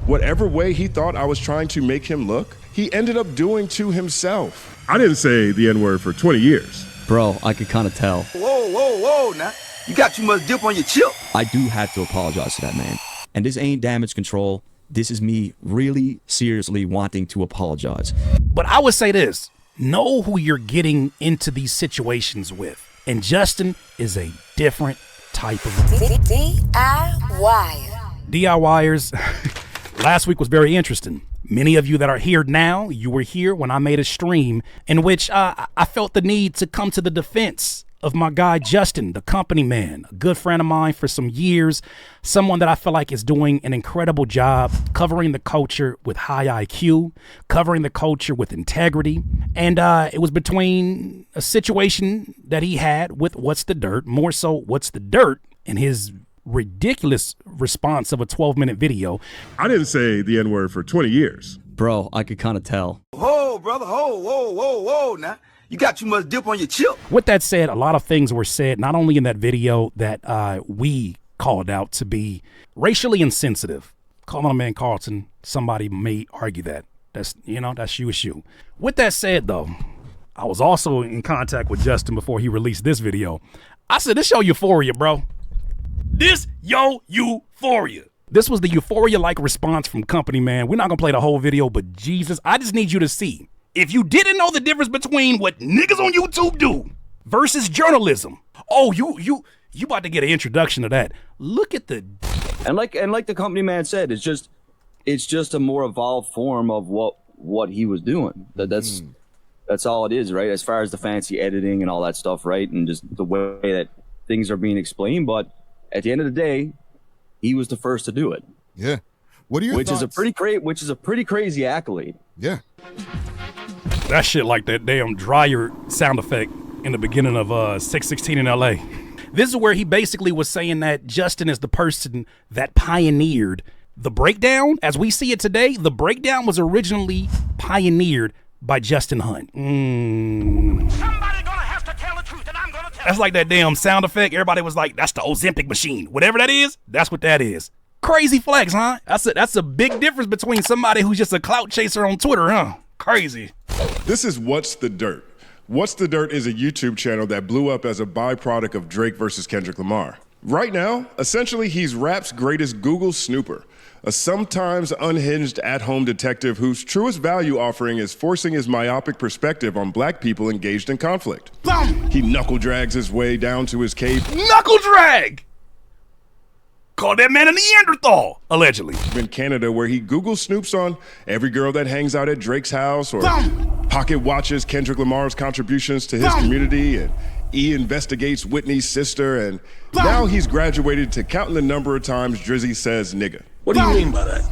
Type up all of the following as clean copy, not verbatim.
whatever way he thought I was trying to make him look, he ended up doing to himself. I didn't say the N-word for 20 years. Bro, I could kind of tell. Whoa, now. You got too much dip on your chip. I do have to apologize to that man. And this ain't damage control. This is me really seriously wanting to apologize. But I would say this. Know who you're getting into these situations with. And Justin is a different type of DIY. DIYers. Last week was very interesting. Many of you that are here now, you were here when I made a stream in which I felt the need to come to the defense of my guy Justin, the company man, a good friend of mine for some years, someone that I feel like is doing an incredible job covering the culture with high IQ, covering the culture with integrity. And it was between a situation that he had with What's the Dirt, more so What's the Dirt, and his ridiculous response of a 12-minute video. I didn't say the N-word for 20 years. Bro, I could kind of tell. Whoa, brother, whoa, now. You got too much dip on your chip. With that said, a lot of things were said, not only in that video that we called out to be racially insensitive. Calling a man Carlton, somebody may argue that. That's you is you. With that said, though, I was also in contact with Justin before he released this video. I said, this your euphoria, bro. This yo euphoria. This was the euphoria-like response from company man. We're not going to play the whole video, but Jesus, I just need you to see. If you didn't know the difference between what niggas on YouTube do versus journalism, oh, you about to get an introduction to that. Look at the... And like the company man said, it's just a more evolved form of what he was doing. That's all it is, right? As far as the fancy editing and all that stuff, right? And just the way that things are being explained. But at the end of the day, he was the first to do it. Yeah. What are your thoughts? Which is a pretty crazy accolade. Yeah. That shit like that damn dryer sound effect in the beginning of 616 in LA. This is where he basically was saying that Justin is the person that pioneered the breakdown. As we see it today, the breakdown was originally pioneered by Justin Hunt. Somebody gonna have to tell the truth, and I'm gonna tell. That's like that damn sound effect. Everybody was like, that's the Ozempic machine. Whatever that is, that's what that is. Crazy flex, huh? That's a big difference between somebody who's just a clout chaser on Twitter, huh? Crazy. This is What's the Dirt. What's the Dirt is a YouTube channel that blew up as a byproduct of Drake versus Kendrick Lamar. Right now, essentially, he's rap's greatest Google snooper, a sometimes unhinged at-home detective whose truest value offering is forcing his myopic perspective on black people engaged in conflict. Boom! He knuckle drags his way down to his cave. Knuckle drag! Call that man a Neanderthal, allegedly. In Canada, where he Google snoops on every girl that hangs out at Drake's house or pocket watches Kendrick Lamar's contributions to his community, and he investigates Whitney's sister, and now he's graduated to counting the number of times Drizzy says nigga. What do you mean by that?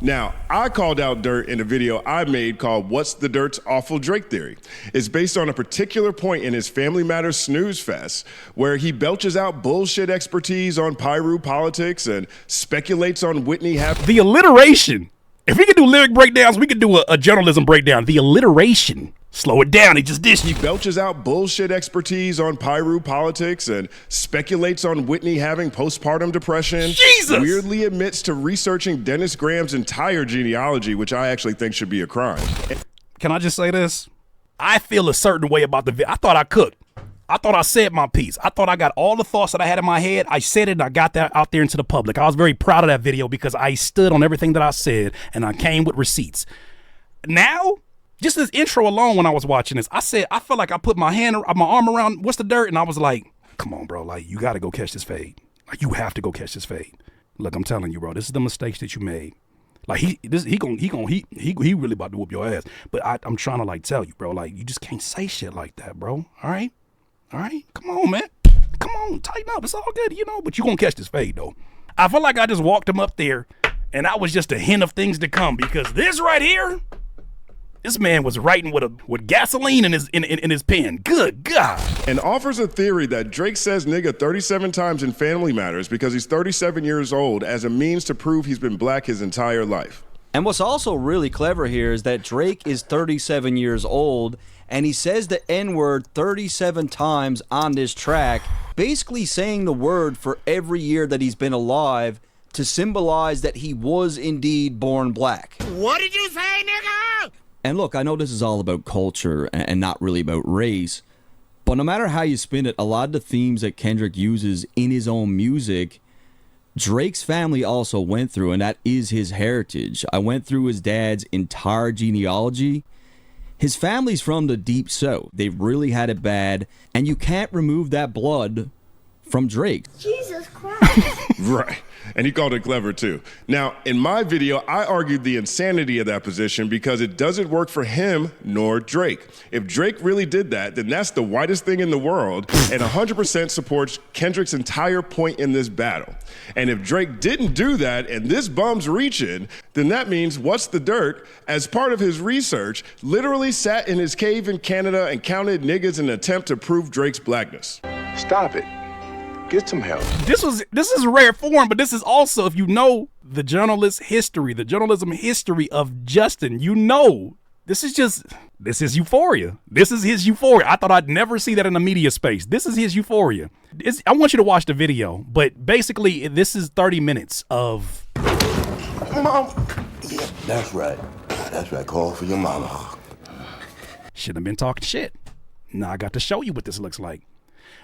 Now, I called out Dirt in a video I made called What's the Dirt's Awful Drake Theory. It's based on a particular point in his Family Matters snooze fest where he belches out bullshit expertise on Pyru politics and speculates on Whitney The alliteration. If we could do lyric breakdowns, we could do a journalism breakdown. The alliteration. Slow it down, he just dissed you. He belches out bullshit expertise on Pyru politics and speculates on Whitney having postpartum depression. Jesus! Weirdly admits to researching Dennis Graham's entire genealogy, which I actually think should be a crime. Can I just say this? I feel a certain way about the video. I thought I could. I thought I said my piece. I thought I got all the thoughts that I had in my head. I said it and I got that out there into the public. I was very proud of that video because I stood on everything that I said and I came with receipts. Now, just this intro alone when I was watching this, I felt like I put my arm around What's the Dirt, and I was like, come on, bro, like, you got to go catch this fade. Like, you have to go catch this fade. Look, I'm telling you, bro, this is the mistakes that you made. Like, he really about to whoop your ass. But I'm trying to, like, tell you, bro, like, you just can't say shit like that, bro. All right? Come on, man. Come on, tighten up. It's all good, but you gonna catch this fade, though. I feel like I just walked him up there, and that was just a hint of things to come, because this right here, this man was writing with gasoline in his pen. Good God. And offers a theory that Drake says nigga 37 times in Family Matters because he's 37 years old as a means to prove he's been black his entire life. And what's also really clever here is that Drake is 37 years old, and he says the N-word 37 times on this track, basically saying the word for every year that he's been alive to symbolize that he was indeed born black. What did you say, nigga? And look, I know this is all about culture and not really about race, but no matter how you spin it, a lot of the themes that Kendrick uses in his own music, Drake's family also went through, and that is his heritage. I went through his dad's entire genealogy. His family's from the Deep South. They really had it bad, and you can't remove that blood from Drake. Jesus Christ. Right. And he called it clever too. Now, in my video, I argued the insanity of that position because it doesn't work for him nor Drake. If Drake really did that, then that's the whitest thing in the world and 100% supports Kendrick's entire point in this battle. And if Drake didn't do that and this bum's reaching, then that means What's the Dirt, as part of his research, literally sat in his cave in Canada and counted niggas in an attempt to prove Drake's blackness. Stop it. Get some help. This is rare form, but this is also, if you know the journalism history of Justin, you know this is Euphoria. This is his Euphoria. I thought I'd never see that in the media space. This is his Euphoria. I want you to watch the video, but basically this is 30 minutes of... Mom. Yeah, that's right. That's right. Call for your mama. Shouldn't have been talking shit. Now I got to show you what this looks like.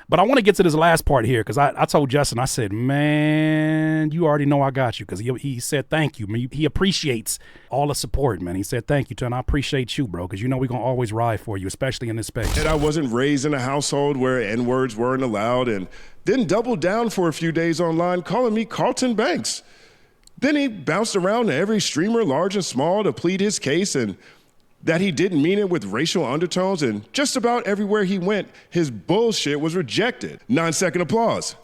But I want to get to this last part here because I told Justin, I said, man, you already know I got you, because he said thank you. He appreciates all the support, man. He said thank you, and I appreciate you, bro, because you know we're going to always ride for you, especially in this space. And I wasn't raised in a household where N-words weren't allowed, and then doubled down for a few days online calling me Carlton Banks. Then he bounced around to every streamer, large and small, to plead his case and that he didn't mean it with racial undertones, and just about everywhere he went, his bullshit was rejected. 9-second applause.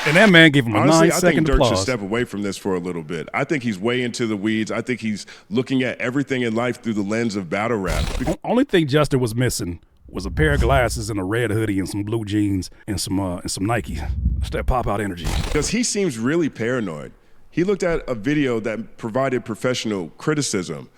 And that man gave him a Honestly, 9-second I think Dirk applause. should step away from this for a little bit. I think he's way into the weeds. I think he's looking at everything in life through the lens of battle rap. Only thing Justin was missing was a pair of glasses and a red hoodie and some blue jeans and some Nike. That's that pop-out energy. Because he seems really paranoid. He looked at a video that provided professional criticism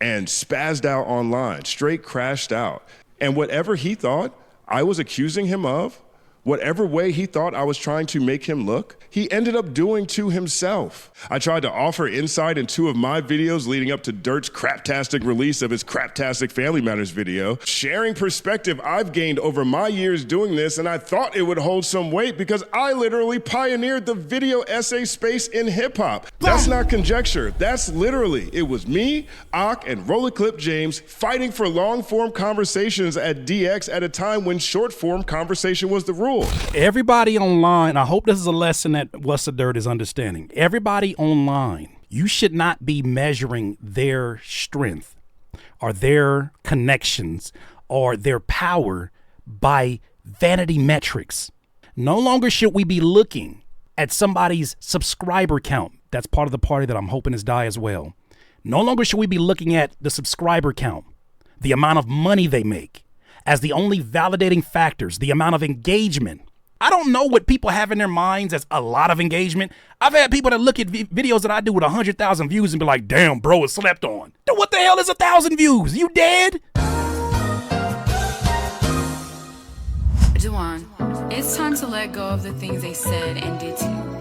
and spazzed out online, straight crashed out. And whatever he thought I was accusing him of, whatever way he thought I was trying to make him look, he ended up doing to himself. I tried to offer insight in 2 of my videos leading up to Dirt's craptastic release of his craptastic Family Matters video, sharing perspective I've gained over my years doing this, and I thought it would hold some weight because I literally pioneered the video essay space in hip-hop. That's not conjecture, that's literally, it was me, Ak, and Roller Clip James fighting for long-form conversations at DX at a time when short-form conversation was the rule. Everybody online, I hope this is a lesson that What's the Dirt is understanding. Everybody online, you should not be measuring their strength or their connections or their power by vanity metrics. No longer should we be looking at somebody's subscriber count. That's part of the party that I'm hoping is die as well. No longer should we be looking at the subscriber count, the amount of money they make, as the only validating factors, the amount of engagement. I don't know what people have in their minds as a lot of engagement. I've had people that look at videos that I do with 100,000 views and be like, damn, bro, it's slept on. Then what the hell is 1,000 views? You dead? Juwan, it's time to let go of the things they said and did to you.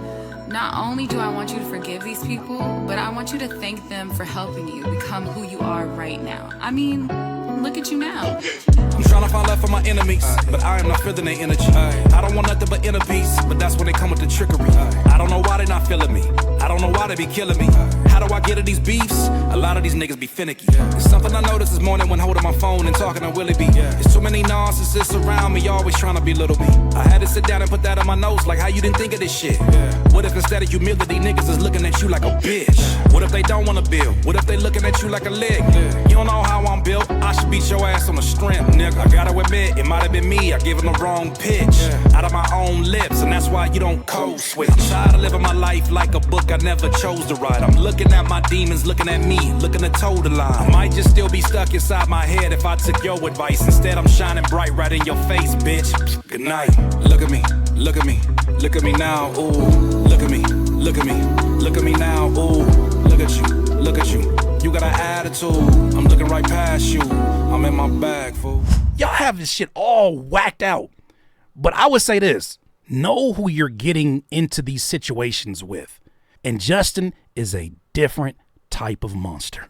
Not only do I want you to forgive these people, but I want you to thank them for helping you become who you are right now. I mean, look at you now. I'm trying to find love for my enemies, but I am not feeling their energy. I don't want nothing but inner peace, but that's when they come with the trickery. I don't know why they not feeling me. I don't know why they be killing me. How do I get to these beefs? A lot of these niggas be finicky. It's something I noticed this morning when holding my phone and talking to Willie B. There's too many narcissists around me, always trying to be little me. I had to sit down and put that on my notes, like how you didn't think of this shit. What if instead of humility, niggas is looking at you like a bitch? What if they don't want to build? What if they looking at you like a lick? You don't know how I'm built, I should beat your ass on the strength, nigga. I gotta admit, it might have been me, I gave him the wrong pitch. Out of my own lips, and that's why you don't code switch. I'm tired of living my life like a book I never chose to write. I'm looking at my demons, looking at me, looking to toe the line. I might just still be stuck inside my head if I took your advice. Instead, I'm shining bright right in your face, bitch. Good night. Look at me, look at me, look at me now, ooh. Look at me, look at me, look at me now, ooh. Look at you, look at you. You got an attitude, I'm looking right past you. I'm in my bag, fool. Y'all have this shit all whacked out. But I would say this, know who you're getting into these situations with. And Justin is a different type of monster.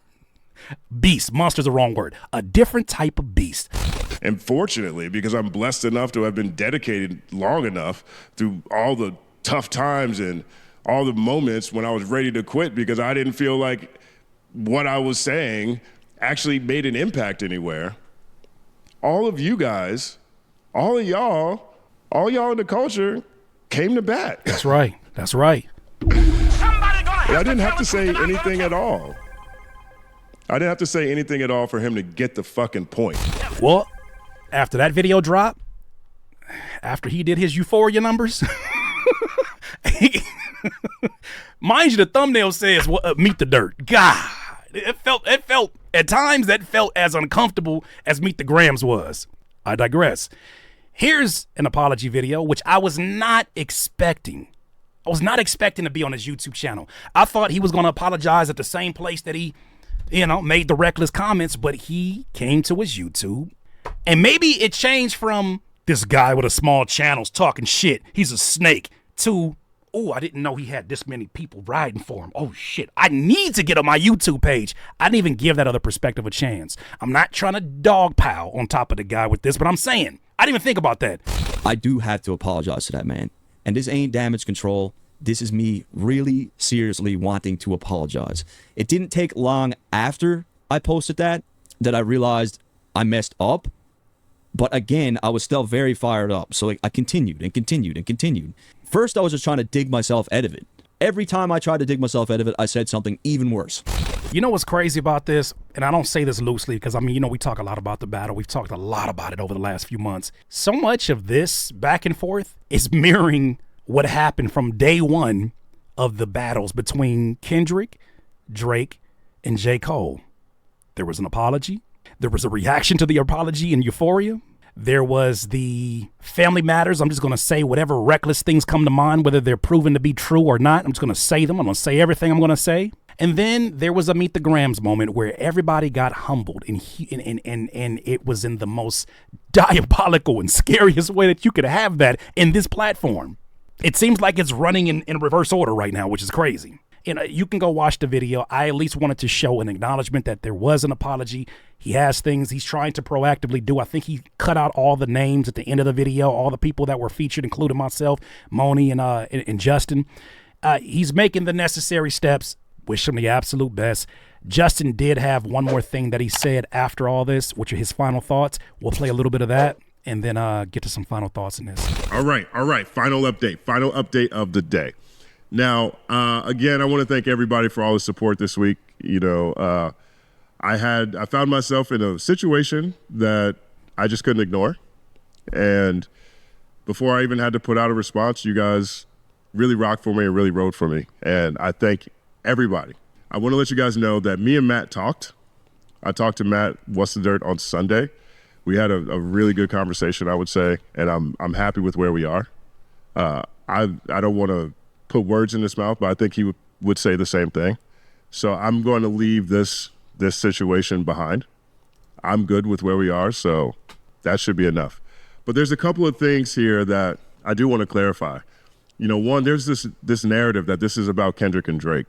Beast. Monster's the wrong word. A different type of beast. And fortunately, because I'm blessed enough to have been dedicated long enough through all the tough times and all the moments when I was ready to quit because I didn't feel like what I was saying actually made an impact anywhere. All of you guys, all y'all in the culture came to bat. That's right. That's right. But I didn't have to say anything at all. I didn't have to say anything at all for him to get the fucking point. Well, after that video dropped, after he did his EUPHORIA numbers, mind you, the thumbnail says, meet the dirt. God, it felt at times that felt as uncomfortable as Meet the Grams was. I digress. Here's an apology video, which I was not expecting. I was not expecting to be on his YouTube channel. I thought he was going to apologize at the same place that he, made the reckless comments, but he came to his YouTube. And maybe it changed from this guy with a small channel's talking shit, he's a snake, to, oh, I didn't know he had this many people riding for him. Oh, shit, I need to get on my YouTube page. I didn't even give that other perspective a chance. I'm not trying to dogpile on top of the guy with this, but I'm saying, I didn't even think about that. I do have to apologize to that man. And this ain't damage control. This is me really seriously wanting to apologize. It didn't take long after I posted that I realized I messed up. But again, I was still very fired up. So I continued and continued and continued. First, I was just trying to dig myself out of it. Every time I tried to dig myself out of it, I said something even worse. You know what's crazy about this? And I don't say this loosely because, we talk a lot about the battle. We've talked a lot about it over the last few months. So much of this back and forth is mirroring what happened from day one of the battles between Kendrick, Drake, and J. Cole. There was an apology. There was a reaction to the apology in EUPHORIA. There was the family matters. I'm just going to say whatever reckless things come to mind, whether they're proven to be true or not. I'm just going to say them. I'm going to say everything I'm going to say. And then there was a Meet the Grams moment where everybody got humbled, and it was in the most diabolical and scariest way that you could have that in this platform. It seems like it's running in reverse order right now, which is crazy. You can go watch the video. I at least wanted to show an acknowledgement that there was an apology. He has things he's trying to proactively do. I think he cut out all the names at the end of the video, all the people that were featured, including myself, Moni, and Justin. He's making the necessary steps. Wish him the absolute best. Justin did have one more thing that he said after all this, which are his final thoughts. We'll play a little bit of that and then get to some final thoughts in this. All right. Final update of the day. Now, again, I want to thank everybody for all the support this week. I found myself in a situation that I just couldn't ignore. And before I even had to put out a response, you guys really rocked for me and really rode for me. And I thank everybody. I want to let you guys know that me and Matt talked. I talked to Matt, What's the Dirt, on Sunday. We had a really good conversation, I would say, and I'm happy with where we are. I don't want to put words in his mouth, but I think he would say the same thing. So I'm going to leave this situation behind. I'm good with where we are, so that should be enough. But there's a couple of things here that I do want to clarify. One, there's this narrative that this is about Kendrick and Drake,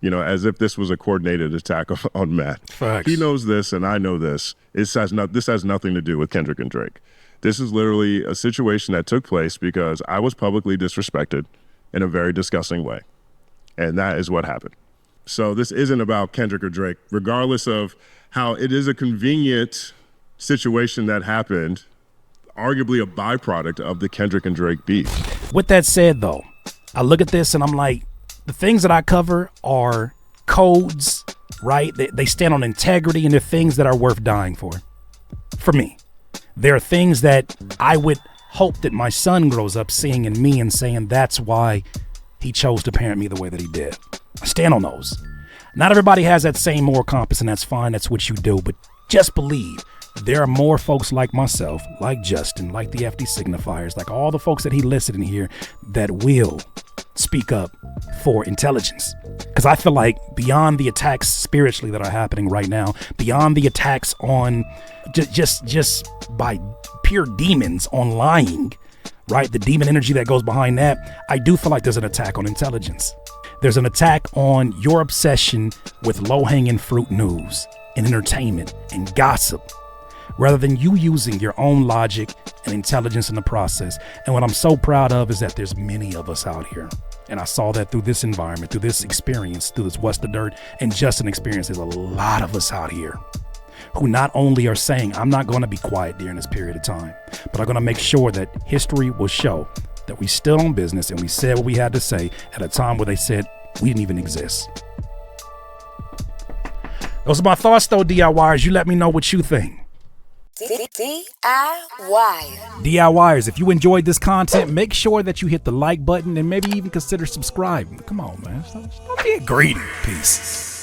as if this was a coordinated attack on Matt. Facts. He knows this, and I know this. This has nothing to do with Kendrick and Drake. This is literally a situation that took place because I was publicly disrespected in a very disgusting way. And that is what happened. So this isn't about Kendrick or Drake, regardless of how it is a convenient situation that happened, arguably a byproduct of the Kendrick and Drake beef. With that said, though, I look at this and I'm like, the things that I cover are codes, right? They stand on integrity, and they're things that are worth dying for me. There are things that I would hope that my son grows up seeing in me and saying that's why he chose to parent me the way that he did. I stand on those. Not everybody has that same moral compass, and that's fine. That's what you do. But just believe there are more folks like myself, like Justin, like the FD signifiers, like all the folks that he listed in here that will speak up for intelligence. Because I feel like beyond the attacks spiritually that are happening right now, beyond the attacks on just by pure demons on lying, right? The demon energy that goes behind that. I do feel like there's an attack on intelligence. There's an attack on your obsession with low-hanging fruit news and entertainment and gossip, rather than you using your own logic and intelligence in the process. And what I'm so proud of is that there's many of us out here. And I saw that through this environment, through this experience, through this What's the Dirt and Justin experience. There's a lot of us out here who not only are saying, I'm not going to be quiet during this period of time, but are going to make sure that history will show that we stood on business and we said what we had to say at a time where they said we didn't even exist. Those are my thoughts, though, DIYers. You let me know what you think. DIYers, if you enjoyed this content, make sure that you hit the like button and maybe even consider subscribing. Come on, man. Don't get greedy. Peace.